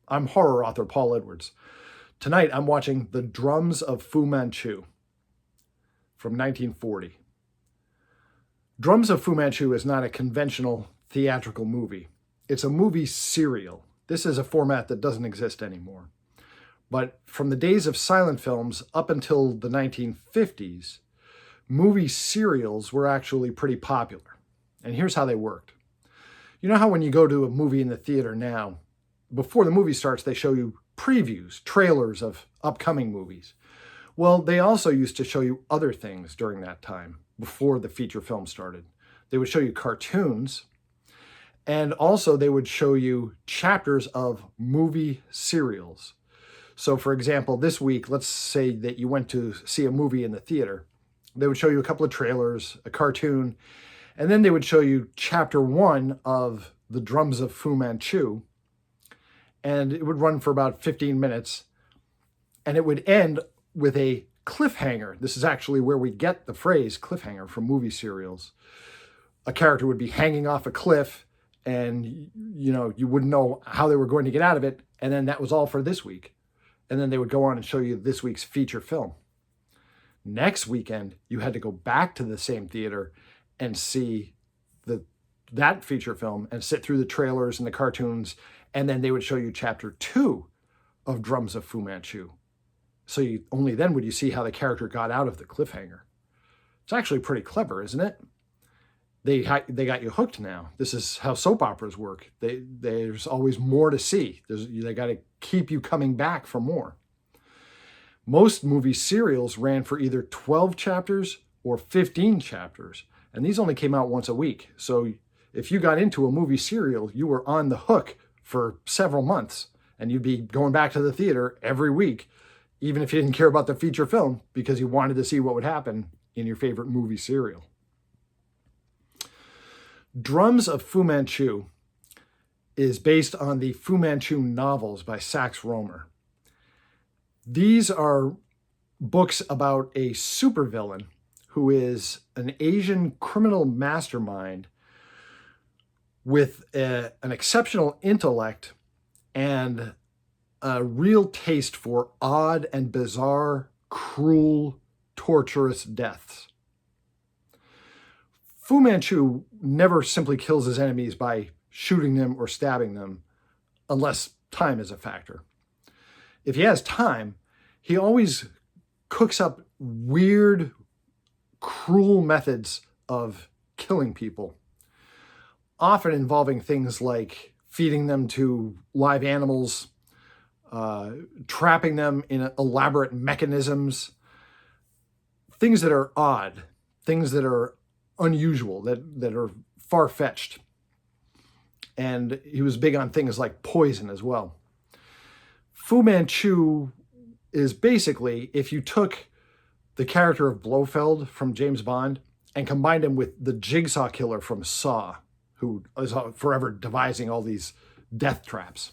I'm horror author Paul Edwards. Tonight I'm watching The Drums of Fu Manchu from 1940. Drums of Fu Manchu is not a conventional theatrical movie. It's a movie serial. This is a format that doesn't exist anymore. But from the days of silent films up until the 1950s, movie serials were actually pretty popular. And here's how they worked. You know how when you go to a movie in the theater now, before the movie starts, they show you previews, trailers of upcoming movies. Well, they also used to show you other things during that time, before the feature film started. They would show you cartoons, and also they would show you chapters of movie serials. So for example, this week, let's say that you went to see a movie in the theater. They would show you a couple of trailers, a cartoon, and then they would show you chapter 1 of The Drums of Fu Manchu, and it would run for about 15 minutes, and it would end with a cliffhanger. This is actually where we get the phrase cliffhanger from movie serials. A character would be hanging off a cliff, and you wouldn't know how they were going to get out of it, and then that was all for this week. And then they would go on and show you this week's feature film. Next weekend, you had to go back to the same theater and see that feature film and sit through the trailers and the cartoons, and then they would show you chapter 2 of Drums of Fu Manchu. So only then would you see how the character got out of the cliffhanger. It's actually pretty clever, isn't it? They got you hooked now. This is how soap operas work. There's always more to see. They got to keep you coming back for more. Most movie serials ran for either 12 chapters or 15 chapters, and these only came out once a week. So if you got into a movie serial, you were on the hook for several months, and you'd be going back to the theater every week, even if you didn't care about the feature film, because you wanted to see what would happen in your favorite movie serial. Drums of Fu Manchu is based on the Fu Manchu novels by Sax Rohmer. These are books about a supervillain who is an Asian criminal mastermind with an exceptional intellect and a real taste for odd and bizarre, cruel, torturous deaths. Fu Manchu never simply kills his enemies by shooting them or stabbing them, unless time is a factor. If he has time, he always cooks up weird, cruel methods of killing people, often involving things like feeding them to live animals, trapping them in elaborate mechanisms, things that are odd, things that are unusual, that are far-fetched. And he was big on things like poison as well. Fu Manchu is basically, if you took the character of Blofeld from James Bond and combined him with the Jigsaw Killer from Saw, who is forever devising all these death traps.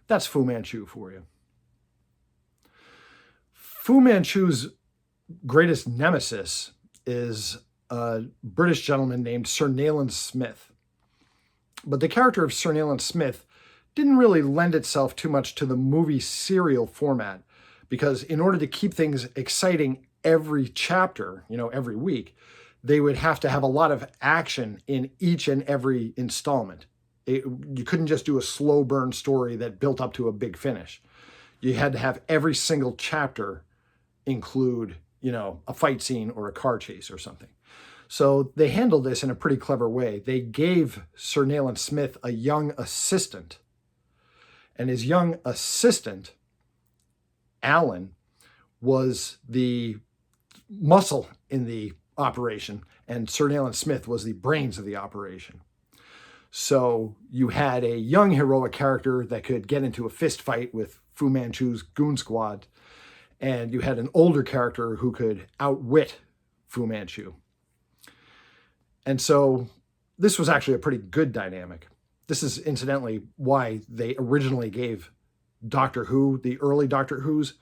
That's Fu Manchu for you. Fu Manchu's greatest nemesis is a British gentleman named Sir Nayland Smith. But the character of Sir Nayland Smith didn't really lend itself too much to the movie serial format, because in order to keep things exciting every chapter, every week, they would have to have a lot of action in each and every installment. You couldn't just do a slow burn story that built up to a big finish. You had to have every single chapter include, a fight scene or a car chase or something. So they handled this in a pretty clever way. They gave Sir Nayland Smith a young assistant, and his young assistant, Alan, was the muscle in the operation, and Sir Nayland Smith was the brains of the operation. So you had a young heroic character that could get into a fist fight with Fu Manchu's goon squad, and you had an older character who could outwit Fu Manchu. And so this was actually a pretty good dynamic. This is incidentally why they originally gave Doctor Who, the early Doctor Who's,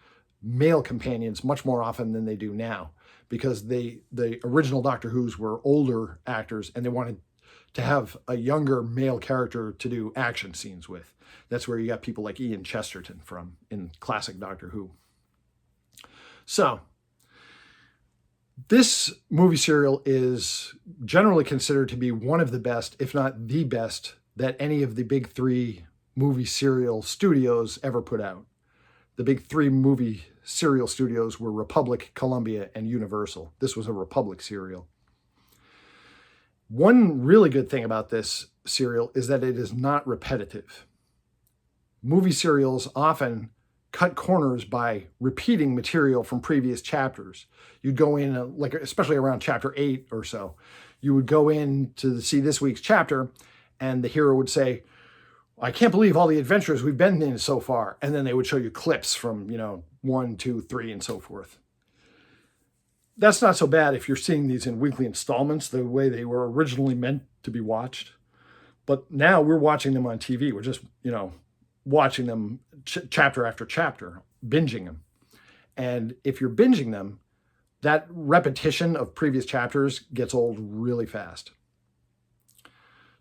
male companions much more often than they do now, because the original Doctor Who's were older actors, and they wanted to have a younger male character to do action scenes with. That's where you got people like Ian Chesterton from in classic Doctor Who. So, this movie serial is generally considered to be one of the best, if not the best, that any of the big three movie serial studios ever put out. The big three movie serial studios were Republic, Columbia, and Universal. This was a Republic serial. One really good thing about this serial is that it is not repetitive. Movie serials often cut corners by repeating material from previous chapters. You'd go in, like especially around chapter 8 or so, you would go in to see this week's chapter, and the hero would say, I can't believe all the adventures we've been in so far. And then they would show you clips from, 1, 2, 3, and so forth. That's not so bad if you're seeing these in weekly installments, the way they were originally meant to be watched. But now we're watching them on TV. We're just, watching them chapter after chapter, binging them. And if you're binging them, that repetition of previous chapters gets old really fast.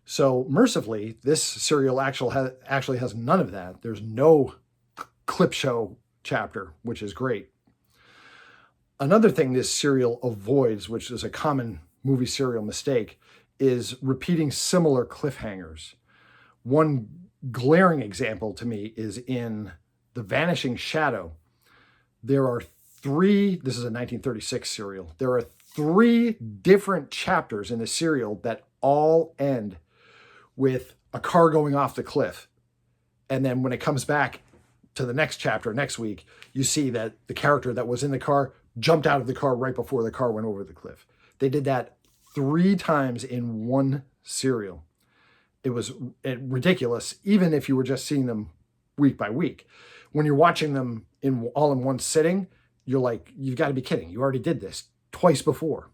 So mercifully, this serial actually has none of that. There's no clip show chapter, which is great. Another thing this serial avoids, which is a common movie serial mistake, is repeating similar cliffhangers. One glaring example to me is in The Vanishing Shadow. There are this is a 1936 serial. There are 3 different chapters in the serial that all end with a car going off the cliff. And then when it comes back to the next chapter next week, you see that the character that was in the car jumped out of the car right before the car went over the cliff. They did that 3 times in one serial. It was ridiculous, even if you were just seeing them week by week. When you're watching them all in one sitting, you're like, you've got to be kidding. You already did this twice before.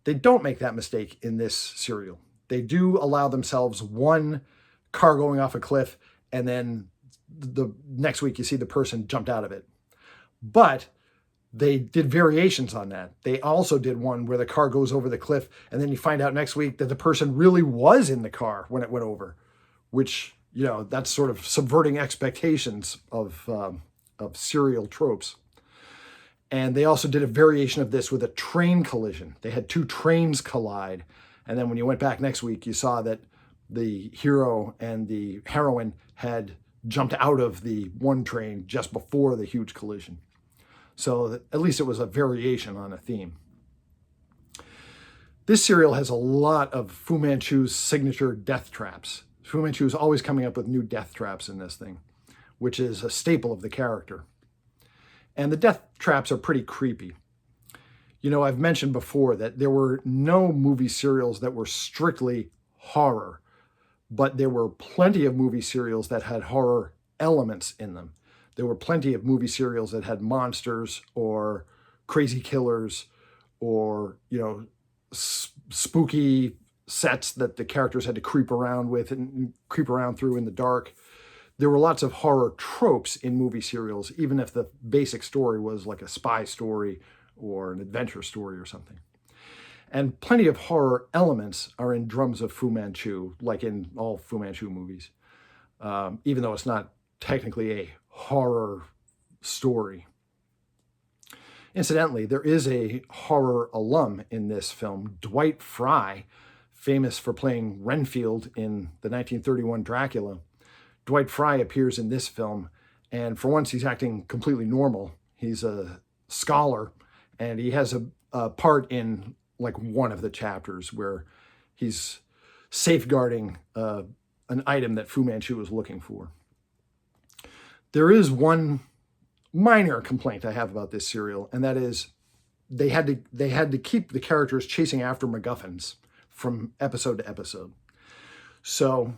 They don't make that mistake in this serial. They do allow themselves one car going off a cliff, and then the next week you see the person jumped out of it. But they did variations on that. They also did one where the car goes over the cliff, and then you find out next week that the person really was in the car when it went over, which, that's sort of subverting expectations of serial tropes. And they also did a variation of this with a train collision. They had 2 trains collide. And then when you went back next week, you saw that the hero and the heroine had jumped out of the one train just before the huge collision. So at least it was a variation on a theme. This serial has a lot of Fu Manchu's signature death traps. Fu Manchu is always coming up with new death traps in this thing, which is a staple of the character. And the death traps are pretty creepy. I've mentioned before that there were no movie serials that were strictly horror, but there were plenty of movie serials that had horror elements in them. There were plenty of movie serials that had monsters or crazy killers or, spooky sets that the characters had to creep around with and creep around through in the dark. There were lots of horror tropes in movie serials, even if the basic story was like a spy story or an adventure story or something. And plenty of horror elements are in Drums of Fu Manchu, like in all Fu Manchu movies, even though it's not technically a horror story. Incidentally, there is a horror alum in this film, Dwight Frye, famous for playing Renfield in the 1931 Dracula. Dwight Frye appears in this film, and for once he's acting completely normal. He's a scholar, and he has a part in like one of the chapters where he's safeguarding an item that Fu Manchu was looking for. There is one minor complaint I have about this serial, and that is they had to keep the characters chasing after MacGuffins from episode to episode. So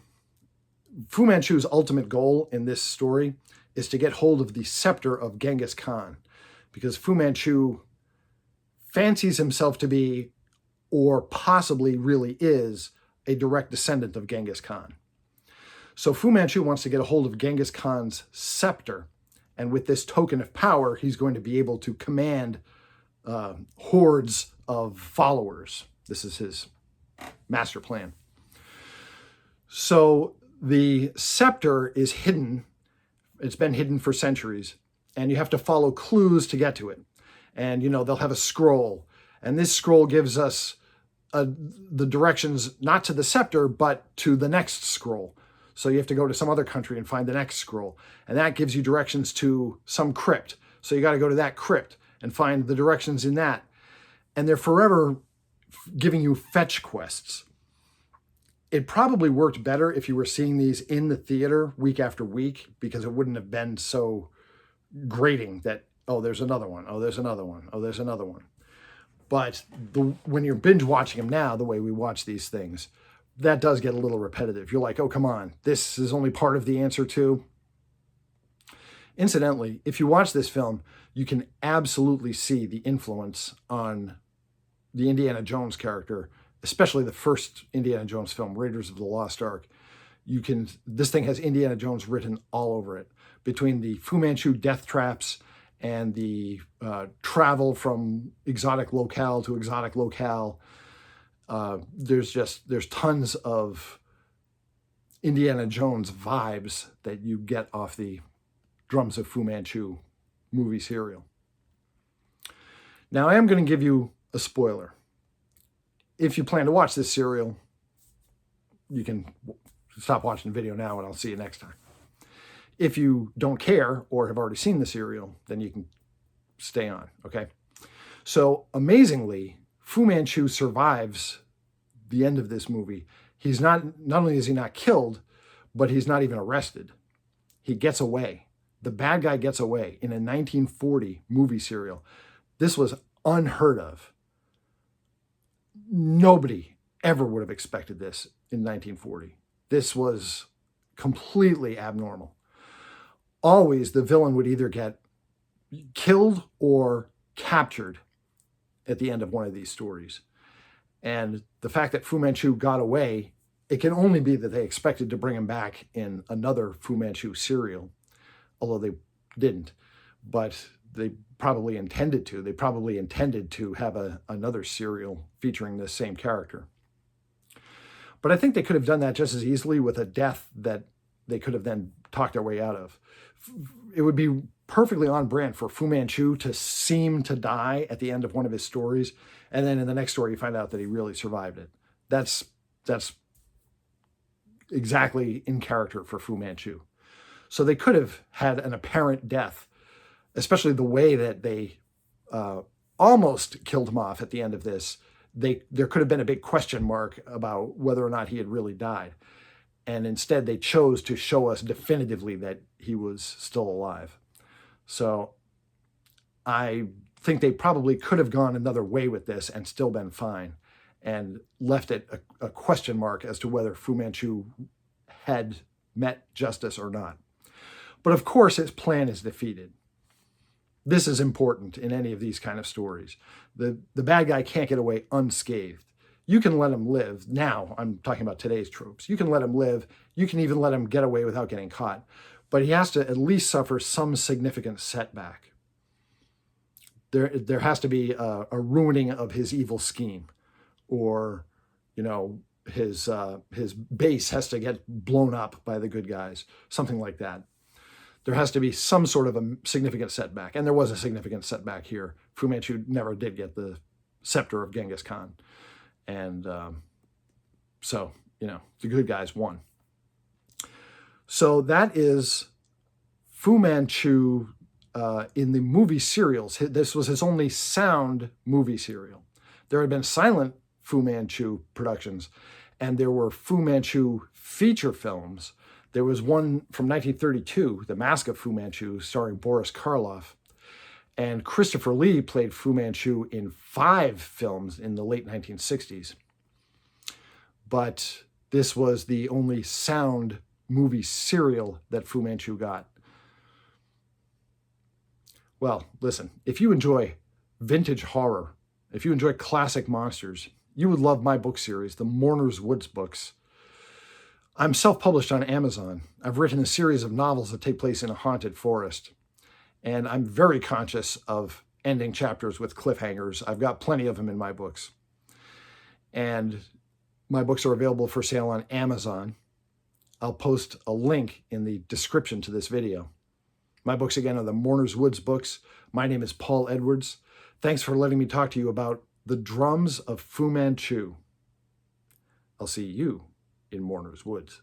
Fu Manchu's ultimate goal in this story is to get hold of the scepter of Genghis Khan, because Fu Manchu fancies himself to be, or possibly really is, a direct descendant of Genghis Khan. So Fu Manchu wants to get a hold of Genghis Khan's scepter, and with this token of power, he's going to be able to command hordes of followers. This is his master plan. So the scepter is hidden. It's been hidden for centuries, and you have to follow clues to get to it. And, they'll have a scroll, and this scroll gives us the directions, not to the scepter, but to the next scroll. So you have to go to some other country and find the next scroll. And that gives you directions to some crypt. So you got to go to that crypt and find the directions in that. And they're forever giving you fetch quests. It probably worked better if you were seeing these in the theater week after week, because it wouldn't have been so grating that, oh, there's another one. Oh, there's another one. Oh, there's another one. But when you're binge watching them now, the way we watch these things, that does get a little repetitive. You're like, oh, come on, this is only part of the answer too. Incidentally, if you watch this film, you can absolutely see the influence on the Indiana Jones character, especially the first Indiana Jones film, Raiders of the Lost Ark. This thing has Indiana Jones written all over it, between the Fu Manchu death traps and the travel from exotic locale to exotic locale. There's tons of Indiana Jones vibes that you get off the Drums of Fu Manchu movie serial. Now, I am going to give you a spoiler. If you plan to watch this serial, you can stop watching the video now and I'll see you next time. If you don't care or have already seen the serial, then you can stay on, okay? So amazingly, Fu Manchu survives the end of this movie. He's not only is he not killed, but he's not even arrested. He gets away. The bad guy gets away in a 1940 movie serial. This was unheard of. Nobody ever would have expected this in 1940. This was completely abnormal. Always the villain would either get killed or captured at the end of one of these stories. And the fact that Fu Manchu got away, it can only be that they expected to bring him back in another Fu Manchu serial, although they didn't. But they probably intended to. They probably intended to have another serial featuring this same character. But I think they could have done that just as easily with a death that they could have then talked their way out of. It would be perfectly on brand for Fu Manchu to seem to die at the end of one of his stories, and then in the next story you find out that he really survived it. That's exactly in character for Fu Manchu. So they could have had an apparent death, especially the way that they almost killed him off at the end of this. There could have been a big question mark about whether or not he had really died. And instead they chose to show us definitively that he was still alive. So I think they probably could have gone another way with this and still been fine, and left it a question mark as to whether Fu Manchu had met justice or not. But of course his plan is defeated. This is important in any of these kind of stories. The bad guy can't get away unscathed. You can let him live. Now, I'm talking about today's tropes. You can let him live. You can even let him get away without getting caught. But he has to at least suffer some significant setback. There has to be a ruining of his evil scheme, or, his base has to get blown up by the good guys, something like that. There has to be some sort of a significant setback. And there was a significant setback here. Fu Manchu never did get the scepter of Genghis Khan. And so, the good guys won. So that is Fu Manchu in the movie serials. This was his only sound movie serial. There had been silent Fu Manchu productions, and there were Fu Manchu feature films. There was one from 1932, The Mask of Fu Manchu, starring Boris Karloff. And Christopher Lee played Fu Manchu in 5 films in the late 1960s. But this was the only sound movie serial that Fu Manchu got. Well, listen, if you enjoy vintage horror, if you enjoy classic monsters, you would love my book series, the Mourner's Woods books. I'm self-published on Amazon. I've written a series of novels that take place in a haunted forest. And I'm very conscious of ending chapters with cliffhangers. I've got plenty of them in my books. And My books are available for sale on Amazon. I'll post a link in the description to this video. My books again are the Mourner's Woods books. My name is Paul Edwards. Thanks for letting me talk to you about the drums of Fu Manchu. I'll see you in Mourner's Woods.